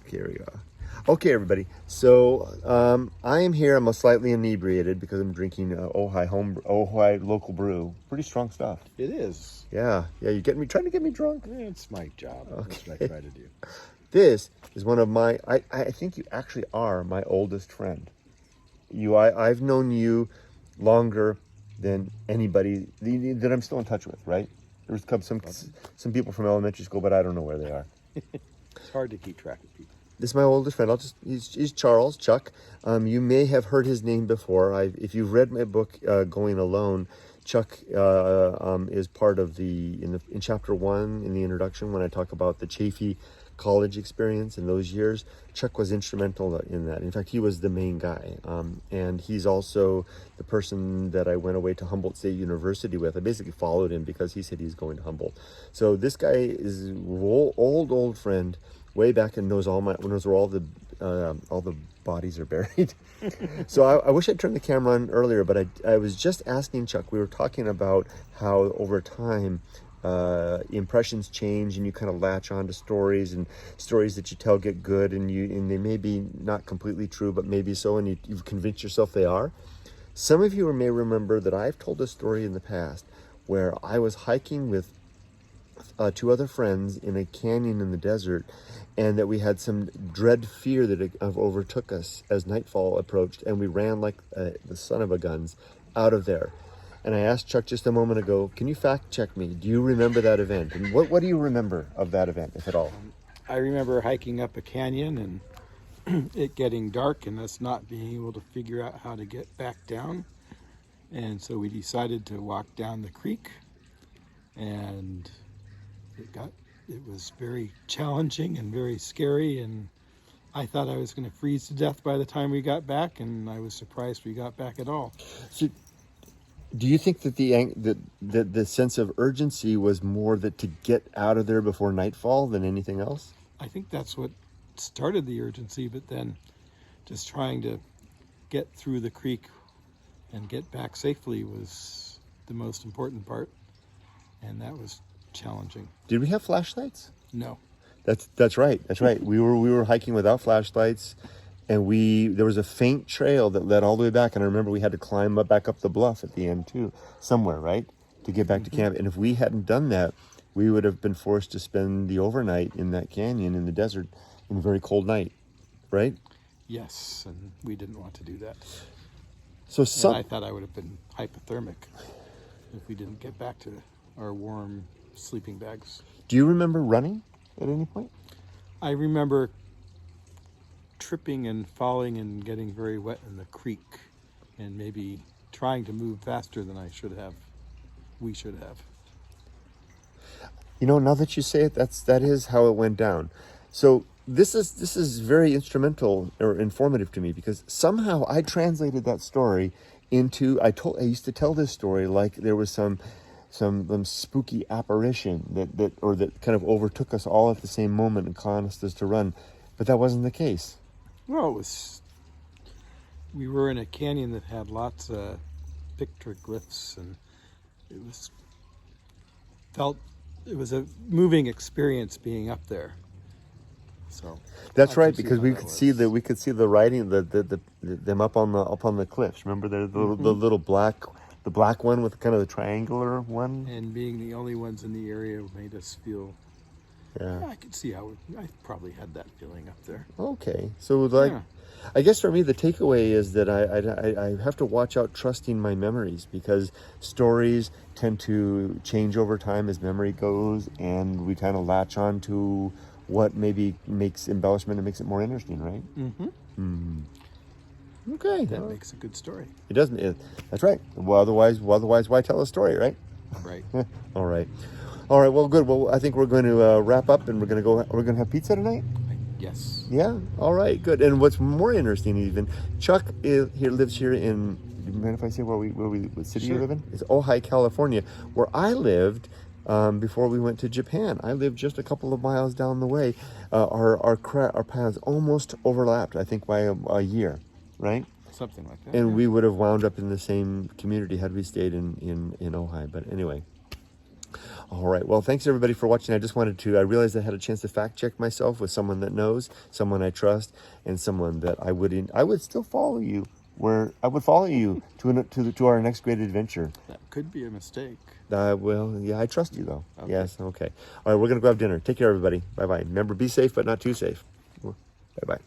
Here we go. Okay, everybody. So I am here. I'm slightly inebriated because I'm drinking Ojai local brew. Pretty strong stuff. It is. Yeah. You're trying to get me drunk. It's my job. Okay. That's what I try to do. This is one of my. I think you actually are my oldest friend. I've known you longer than anybody that I'm still in touch with. Right? There's some people from elementary school, but I don't know where they are. It's hard to keep track of people. This is my oldest friend. He's Charles, Chuck. You may have heard his name before. If you've read my book, Going Alone, Chuck is part of in chapter 1 in the introduction when I talk about the Chaffee college experience in those years. Chuck was instrumental in that. In fact, he was the main guy. And he's also the person that I went away to Humboldt State University with. I basically followed him because he said he's going to Humboldt. So this guy is an old friend, way back, and knows where all the bodies are buried. So I wish I'd turned the camera on earlier, but I was just asking Chuck. We were talking about how over time impressions change, and you kind of latch on to stories, and stories that you tell get good, and they may be not completely true, but maybe so, and you've convinced yourself they are. Some of you may remember that I've told a story in the past where I was hiking with 2 other friends in a canyon in the desert, and that we had some dread fear that overtook us as nightfall approached, and we ran like the son of a guns out of there. And I asked Chuck just a moment ago, can you fact check me? Do you remember that event? And what do you remember of that event, if at all? I remember hiking up a canyon and it getting dark and us not being able to figure out how to get back down. And so we decided to walk down the creek, and it was very challenging and very scary, and I thought I was going to freeze to death by the time we got back, and I was surprised we got back at all. So, do you think that the sense of urgency was more that to get out of there before nightfall than anything else? I think that's what started the urgency, but then just trying to get through the creek and get back safely was the most important part, and that was challenging. Did we have flashlights? No. That's right. We were hiking without flashlights, and there was a faint trail that led all the way back, and I remember we had to climb back up the bluff at the end too, somewhere, right, to get back to camp. And if we hadn't done that, we would have been forced to spend the overnight in that canyon in the desert in a very cold night, right? Yes, and we didn't want to do that. So I thought I would have been hypothermic if we didn't get back to our warm sleeping bags. Do you remember running at any point? I remember tripping and falling and getting very wet in the creek, and maybe trying to move faster than we should have. Now that you say it, that is how it went down. So this is very instrumental or informative to me, because somehow I translated that story into I used to tell this story like there was some spooky apparition that kind of overtook us all at the same moment and caused us to run, but that wasn't the case. Well, we were in a canyon that had lots of pictoglyphs, and it was a moving experience being up there. So that's right, because we could see the writing, them up on the cliffs. Remember the little black. The black one with kind of the triangular one? And being the only ones in the area made us feel... Yeah. I could see how I probably had that feeling up there. Okay. So, I guess for me, the takeaway is that I have to watch out trusting my memories, because stories tend to change over time as memory goes, and we kind of latch on to what maybe makes embellishment and makes it more interesting, right? Mm-hmm. Mm-hmm. Okay. That makes a good story. It doesn't. That's right. Well, otherwise, why tell a story, right? Right. All right. Well, good. Well, I think we're going to wrap up, and we're going to have pizza tonight. Yes. Yeah. All right. Good. And what's more interesting, even, Chuck lives here in. Do you mind if I say what city you live in? It's Ojai, California, where I lived before we went to Japan. I lived just a couple of miles down the way. Our paths almost overlapped, I think, by a year. Right? Something like that. And we would have wound up in the same community had we stayed in Ojai. But anyway. All right. Well, thanks everybody for watching. I just wanted to, I realized I had a chance to fact check myself with someone that knows, someone I trust, and someone that I would still follow you. Where I would follow you to our next great adventure. That could be a mistake. Well, yeah, I trust you though. Okay. Yes. Okay. All right. We're gonna go have dinner. Take care, everybody. Bye bye. Remember, be safe, but not too safe. Bye bye.